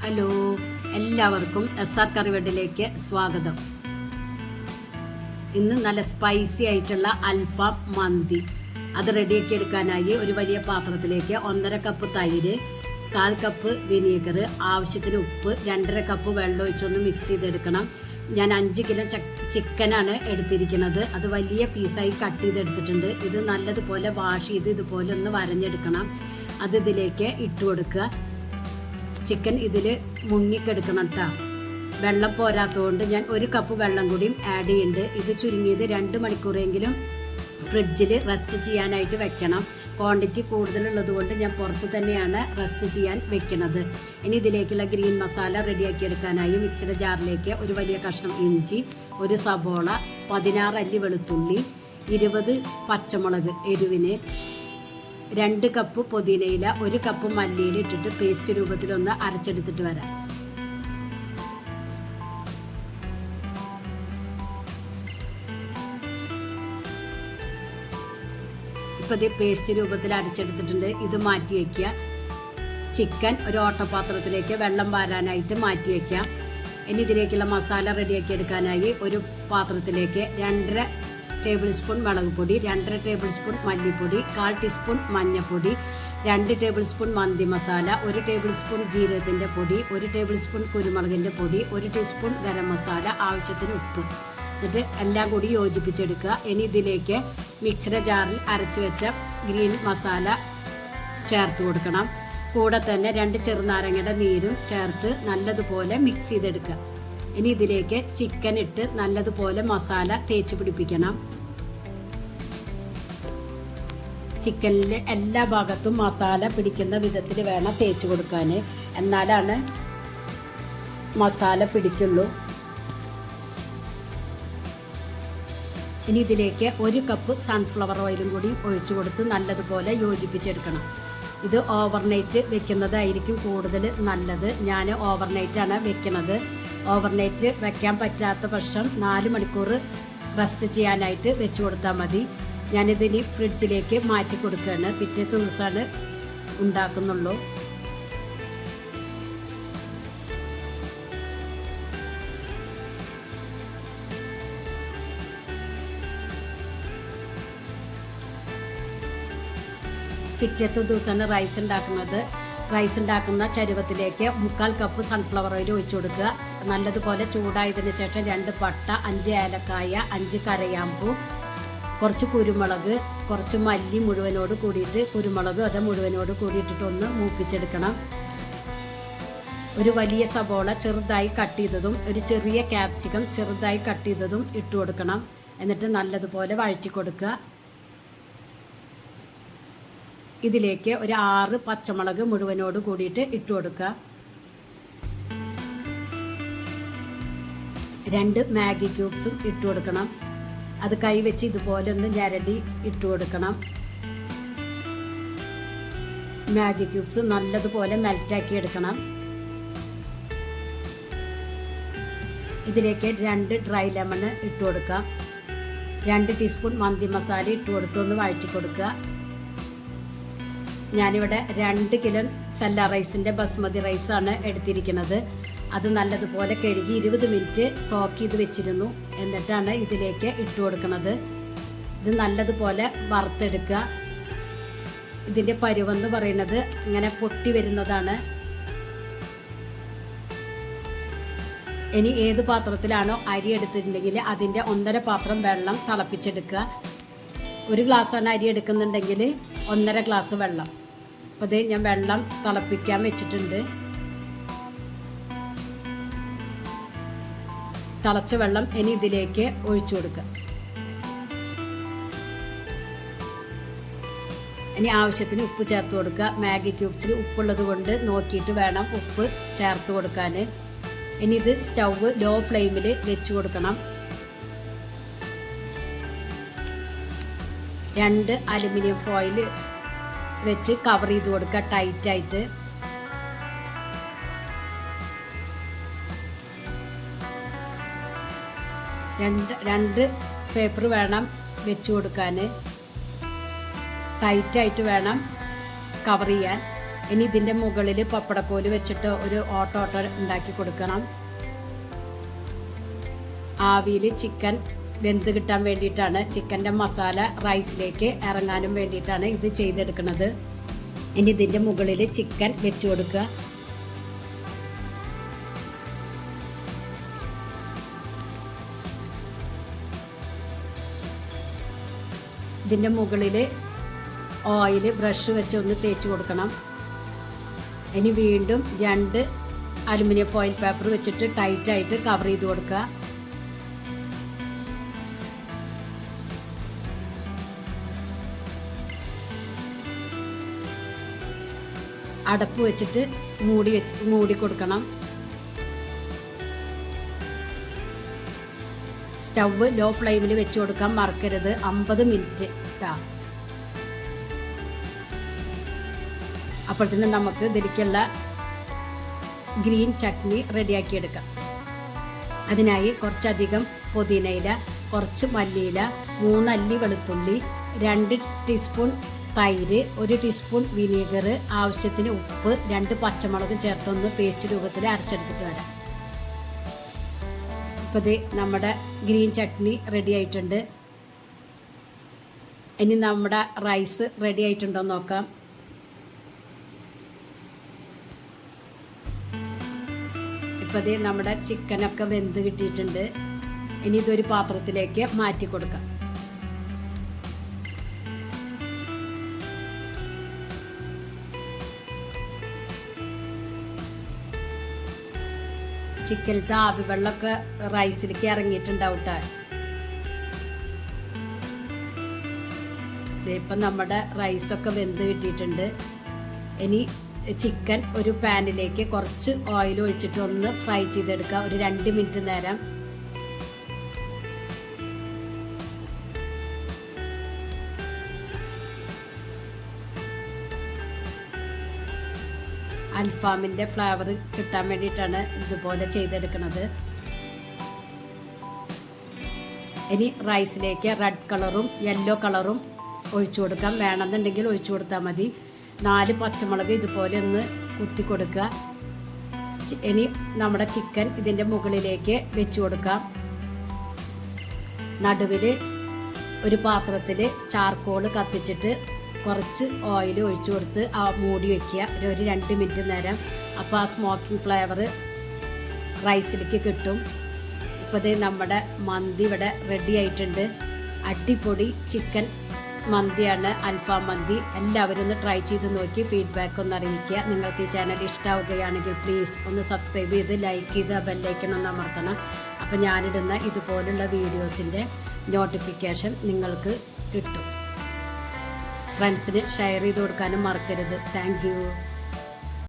Hello, എല്ലാവർക്കും SR കറിവേഡിലേക്ക് സ്വാഗതം. ഇന്ന് നല്ല സ്പൈസി ആയിട്ടുള്ള അൽഫാം മന്തി അത് റെഡിയാക്കി എടുക്കാനായി ഒരു വലിയ പാത്രത്തിലേക്ക് 1.5 കപ്പ് തൈര്, 1/4 കപ്പ് വിനീഗർ, ആവശ്യത്തിന് ഉപ്പ്, 2.5 കപ്പ് വെള്ളം ഒഴിച്ചൊന്ന് മിക്സ് ചെയ്തെടുക്കണം. ഞാൻ 5 കിലോ ചിക്കനാണ് എടുത്തിരിക്കുന്നത്. അത് വലിയ പീസായി കട്ട് ചെയ്തെടുത്തിട്ടുണ്ട്. ഇത് നല്ലതുപോലെ വാഷ് ചെയ്ത് ഇതുപോലെ ഒന്ന് വരഞ്ഞെടുക്കണം. അത് ഇതിലേക്ക് ഇട്ട് കൊടുക്കുക. ചിക്കൻ ഇതിൽ മുങ്ങിക്കെടുക്കണം കേട്ടോ. വെള്ളം പോരാത്തതുകൊണ്ട് ഞാൻ 1 കപ്പ് വെള്ളം കൂടിയും ആഡ് ചെയ്യുന്നുണ്ട്. ഇത് ചുരുങ്ങിയത് 2 മണിക്കൂറെങ്കിലും ഫ്രിഡ്ജിൽ റെസ്റ്റ് ചെയ്യാനായിട്ട് വെക്കണം. ക്വാണ്ടിറ്റി കൂടുതലുള്ളത് കൊണ്ട് ഞാൻ പുറത്ത് തന്നെയാണ് റെസ്റ്റ് ചെയ്യാൻ വെക്കുന്നത്. ഇനി ഇതിലേക്കുള്ള ഗ്രീൻ മസാല റെഡിയാക്കി എടുക്കാനായി മിക്സിയുടെ ജാറിലേക്ക് ഒരു വലിയ കഷ്ണം ഇഞ്ചി, 1 സബോള, 16 അല്ലി വെളുത്തുള്ളി, 20 പച്ചമുളക് എരിവിന്, 2 കപ്പ് പുതിനയില, 1 കപ്പ് മല്ലിയില ഇട്ടിട്ട് പേസ്റ്റ് രൂപത്തിലൊന്ന് അരച്ചെടുത്തിട്ട് വരാം. ഇപ്പോൾ ഇത് പേസ്റ്റ് രൂപത്തിൽ അരച്ചെടുത്തിട്ടുണ്ട്. ഇത് മാറ്റി വയ്ക്കുക. ചിക്കൻ ഒരു ഓട്ടപാത്രത്തിലേക്ക് വെള്ളം വാരാനായിട്ട് മാറ്റി വയ്ക്കാം. ഇനി ഇതിലേക്കുള്ള മസാല റെഡിയാക്കി എടുക്കാനായി ഒരു പാത്രത്തിലേക്ക് 2.5 ടേബിൾ സ്പൂൺ മുളക് പൊടി, 2.5 ടേബിൾ സ്പൂൺ മല്ലിപ്പൊടി, 1/4 ടീസ്പൂൺ മഞ്ഞൾപ്പൊടി, 2 ടേബിൾ സ്പൂൺ മന്തി മസാല, 1 ടേബിൾ സ്പൂൺ ജീരകത്തിൻ്റെ പൊടി, 1 ടേബിൾ സ്പൂൺ കുരുമുളകിൻ്റെ പൊടി, 1 ടീസ്പൂൺ ഗരം മസാല, ആവശ്യത്തിന് ഉപ്പ്. എന്നിട്ട് എല്ലാം കൂടി യോജിപ്പിച്ചെടുക്കുക. ഇനി ഇതിലേക്ക് മിക്സിയുടെ ജാറിൽ അരച്ചു വെച്ച ഗ്രീൻ മസാല ചേർത്ത് കൊടുക്കണം. കൂടെ തന്നെ 2 ചെറുനാരങ്ങയുടെ നീരും ചേർത്ത് നല്ലതുപോലെ മിക്സ് ചെയ്തെടുക്കുക. ഇനി ഇതിലേക്ക് ചിക്കൻ ഇട്ട് നല്ലതുപോലെ മസാല തേച്ച് പിടിപ്പിക്കണം. ചിക്കനിലെ എല്ലാ ഭാഗത്തും മസാല പിടിക്കുന്ന വിധത്തിൽ വേണം തേച്ച് കൊടുക്കാൻ. എന്നാലാണ് മസാല പിടിക്കുള്ളൂ. ഇനി ഇതിലേക്ക് 1 കപ്പ് സൺഫ്ലവർ ഓയിലും കൂടി ഒഴിച്ചു കൊടുത്ത് നല്ലതുപോലെ യോജിപ്പിച്ചെടുക്കണം. ഇത് ഓവർനൈറ്റ് വെക്കുന്നതായിരിക്കും കൂടുതൽ നല്ലത്. ഞാൻ ഓവർനൈറ്റാണ് വെക്കുന്നത്. ഓവർനൈറ്റ് വെക്കാൻ പറ്റാത്ത പക്ഷം 4 മണിക്കൂർ റെസ്റ്റ് ചെയ്യാനായിട്ട് വെച്ച് കൊടുത്താൽ മതി. ഞാനിതിന് ഫ്രിഡ്ജിലേക്ക് മാറ്റി കൊടുക്കുകയാണ്. പിറ്റേത്തെ ദിവസമാണ് ഉണ്ടാക്കുന്നുള്ളൂ. പിറ്റേത്തെ ദിവസമാണ് റൈസ് ഉണ്ടാക്കുന്നത്. റൈസ് ഉണ്ടാക്കുന്ന ചരുവത്തിലേക്ക് 1/4 കപ്പ് സൺഫ്ലവർ ഓയിൽ ഒഴിച്ചു കൊടുക്കുക. നല്ലതുപോലെ ചൂടായതിനു ശേഷം 2 പട്ട, 5 ഏലക്കായ, 5 കരയാമ്പൂ, കുറച്ച് കുരുമുളക്, കുറച്ച് മല്ലി മുഴുവനോട് കൂടിയിട്ട് കുരുമുളക് അത് മുഴുവനോട് കൂടിയിട്ടിട്ടൊന്ന് മൂപ്പിച്ചെടുക്കണം. ഒരു വലിയ സബോള ചെറുതായി കട്ട് ചെയ്തതും, ഒരു ചെറിയ ക്യാപ്സിക്കം ചെറുതായി കട്ട് ചെയ്തതും ഇട്ട് കൊടുക്കണം. എന്നിട്ട് നല്ലതുപോലെ വഴറ്റി കൊടുക്കുക. ഇതിലേക്ക് ഒരു 6 പച്ചമുളക് മുഴുവനോട് കൂടിയിട്ട് ഇട്ട് കൊടുക്കുക. 2 മാഗി ക്യൂബ്സും ഇട്ട് കൊടുക്കണം. അത് കൈവച്ച് ഇതുപോലെ ഒന്ന് ഞരടി ഇട്ട് കൊടുക്കണം. മാഗി ക്യൂബ്സ് നല്ലതുപോലെ മെൽറ്റാക്കി എടുക്കണം. ഇതിലേക്ക് 2 ഡ്രൈ ലെമൺ ഇട്ട് കൊടുക്കാം. 2 ടീസ്പൂൺ മന്തി മസാല ഇട്ട് കൊടുത്തൊന്ന് വഴറ്റി കൊടുക്കുക. ഞാനിവിടെ 2 കിലോ സെല്ല റൈസിൻ്റെ ബസ്മതി റൈസാണ് എടുത്തിരിക്കുന്നത്. അത് നല്ലതുപോലെ കഴുകി 20 മിനിറ്റ് സോക്ക് ചെയ്ത് വെച്ചിരുന്നു. എന്നിട്ടാണ് ഇതിലേക്ക് ഇട്ട് കൊടുക്കുന്നത്. ഇത് നല്ലതുപോലെ വറുത്തെടുക്കുക. ഇതിൻ്റെ പരുവെന്ന് പറയുന്നത് ഇങ്ങനെ പൊട്ടി വരുന്നതാണ്. ഇനി ഏത് പാത്രത്തിലാണോ അരി എടുത്തിട്ടുണ്ടെങ്കിൽ അതിൻ്റെ 1.5 പാത്രം വെള്ളം തിളപ്പിച്ചെടുക്കുക. 1 ഗ്ലാസ്സാണ് അരി എടുക്കുന്നുണ്ടെങ്കിൽ 1.5 ഗ്ലാസ് വെള്ളം. അപ്പോൾ ഇത് ഞാൻ വെള്ളം തിളപ്പിക്കാൻ വെച്ചിട്ടുണ്ട്. തിളച്ച വെള്ളം ഇനി ഇതിലേക്ക് ഒഴിച്ചു കൊടുക്കുക. ഇനി ആവശ്യത്തിന് ഉപ്പ് ചേർത്ത് കൊടുക്കുക. മാഗി ക്യൂബ്സിൽ ഉപ്പുള്ളത് കൊണ്ട് നോക്കിയിട്ട് വേണം ഉപ്പ് ചേർത്ത് കൊടുക്കാൻ. ഇനി ഇത് സ്റ്റൗവ് ലോ ഫ്ലെയിമിൽ വെച്ച് കൊടുക്കണം. 2 അലുമിനിയം ഫോയിൽ വെച്ച് കവർ ചെയ്ത് കൊടുക്കുക ടൈറ്റായിട്ട്. 2 പേപ്പർ വേണം വെച്ച് കൊടുക്കാൻ. ടൈറ്റായിട്ട് വേണം കവർ ചെയ്യാൻ. ഇനി ഇതിൻ്റെ മുകളിൽ പപ്പടക്കോല് വെച്ചിട്ട് ഒരു ഓട്ടോ ഉണ്ടാക്കി കൊടുക്കണം. ആവിയിൽ ചിക്കൻ വെന്ത് കിട്ടാൻ വേണ്ടിയിട്ടാണ്, ചിക്കൻ്റെ മസാല റൈസിലേക്ക് ഇറങ്ങാനും വേണ്ടിയിട്ടാണ് ഇത് ചെയ്തെടുക്കുന്നത്. ഇനി ഇതിൻ്റെ മുകളിൽ ചിക്കൻ വെച്ച് കൊടുക്കുക. ഇതിൻ്റെ മുകളിൽ ഓയിൽ ബ്രഷ് വെച്ച് ഒന്ന് തേച്ച് കൊടുക്കണം. ഇനി വീണ്ടും 2 അലുമിനിയം ഫോയിൽ പേപ്പർ വെച്ചിട്ട് ടൈറ്റായിട്ട് കവർ ചെയ്ത് കൊടുക്കുക. അടപ്പ് വെച്ചിട്ട് മൂടി കൊടുക്കണം. സ്റ്റവ് ലോ ഫ്ലെയിമിൽ വെച്ച് കൊടുക്കാൻ മറക്കരുത്. 50 മിനിറ്റ് ട്ടാ. അപ്പോഴത്തേനും നമുക്ക് ഇതിലേക്കുള്ള ഗ്രീൻ ചട്നി റെഡിയാക്കിയെടുക്കാം. അതിനായി കുറച്ചധികം പുതിനയില, കുറച്ച് മല്ലിയില, 3 അല്ലി വെളുത്തുള്ളി, 2 ടീസ്പൂൺ തൈര്, 1 ടീസ്പൂൺ വിനീഗർ, ആവശ്യത്തിന് ഉപ്പ്, 2 പച്ചമുളക് ചേർത്തൊന്ന് പേസ്റ്റ് രൂപത്തിൽ അരച്ചെടുത്തിട്ട് വരാം. ഇപ്പോൾ ഇത് നമ്മുടെ ഗ്രീൻ ചട്നി റെഡി ആയിട്ടുണ്ട്. ഇനി നമ്മുടെ റൈസ് റെഡി ആയിട്ടുണ്ടോ നോക്കാം. ഇപ്പോൾ ഇത് നമ്മുടെ ചിക്കനൊക്കെ വെന്ത് കിട്ടിയിട്ടുണ്ട്. ഇനി ഇതൊരു പാത്രത്തിലേക്ക് മാറ്റി കൊടുക്കാം. ചിക്കനത്തെ ആവി വെള്ളമൊക്കെ റൈസിലേക്ക് ഇറങ്ങിയിട്ടുണ്ടാവും ട്ടോ. ഇപ്പം നമ്മുടെ റൈസൊക്കെ വെന്ത് കിട്ടിയിട്ടുണ്ട്. ഇനി ചിക്കൻ ഒരു പാനിലേക്ക് കുറച്ച് ഓയിൽ ഒഴിച്ചിട്ട് ഒന്ന് ഫ്രൈ ചെയ്തെടുക്കുക. ഒരു 2 മിനിറ്റ് നേരം. അൽഫാമിൻ്റെ ഫ്ലേവർ കിട്ടാൻ വേണ്ടിയിട്ടാണ് ഇതുപോലെ ചെയ്തെടുക്കുന്നത്. ഇനി റൈസിലേക്ക് റെഡ് കളറും യെല്ലോ കളറും ഒഴിച്ചു കൊടുക്കാം. വേണമെന്നുണ്ടെങ്കിൽ ഒഴിച്ചു കൊടുത്താൽ മതി. 4 പച്ചമുളക് ഇതുപോലെ ഒന്ന് കുത്തി കൊടുക്കുക. ഇനി നമ്മുടെ ചിക്കൻ ഇതിൻ്റെ മുകളിലേക്ക് വെച്ച് കൊടുക്കാം. നടുവിൽ ഒരു പാത്രത്തിൽ ചാർക്കോൾ കത്തിച്ചിട്ട് കുറച്ച് ഓയിൽ ഒഴിച്ചു കൊടുത്ത് മൂടി വയ്ക്കുക ഒരു 2 മിനിറ്റ് നേരം. അപ്പോൾ ആ സ്മോക്കിംഗ് ഫ്ലേവർ റൈസിലേക്ക് കിട്ടും. ഇപ്പോൾ ഇത് നമ്മുടെ മന്തി ഇവിടെ റെഡി ആയിട്ടുണ്ട്. അടിപൊളി ചിക്കൻ മന്തിയാണ്, അൽഫാം മന്തി. എല്ലാവരും ഒന്ന് ട്രൈ ചെയ്ത് നോക്കി ഫീഡ്ബാക്ക് ഒന്ന് അറിയിക്കുക. നിങ്ങൾക്ക് ഈ ചാനൽ ഇഷ്ടമാവുകയാണെങ്കിൽ പ്ലീസ് ഒന്ന് സബ്സ്ക്രൈബ് ചെയ്ത് ലൈക്ക് ചെയ്ത് ബെല്ലൈക്കൺ ഒന്ന് അമർത്തണം. അപ്പോൾ ഞാനിടുന്ന ഇതുപോലുള്ള വീഡിയോസിൻ്റെ നോട്ടിഫിക്കേഷൻ നിങ്ങൾക്ക് കിട്ടും. ഫ്രണ്ട്സിന് ഷെയർ ചെയ്ത് കൊടുക്കാനും മറക്കരുത്. Thank you.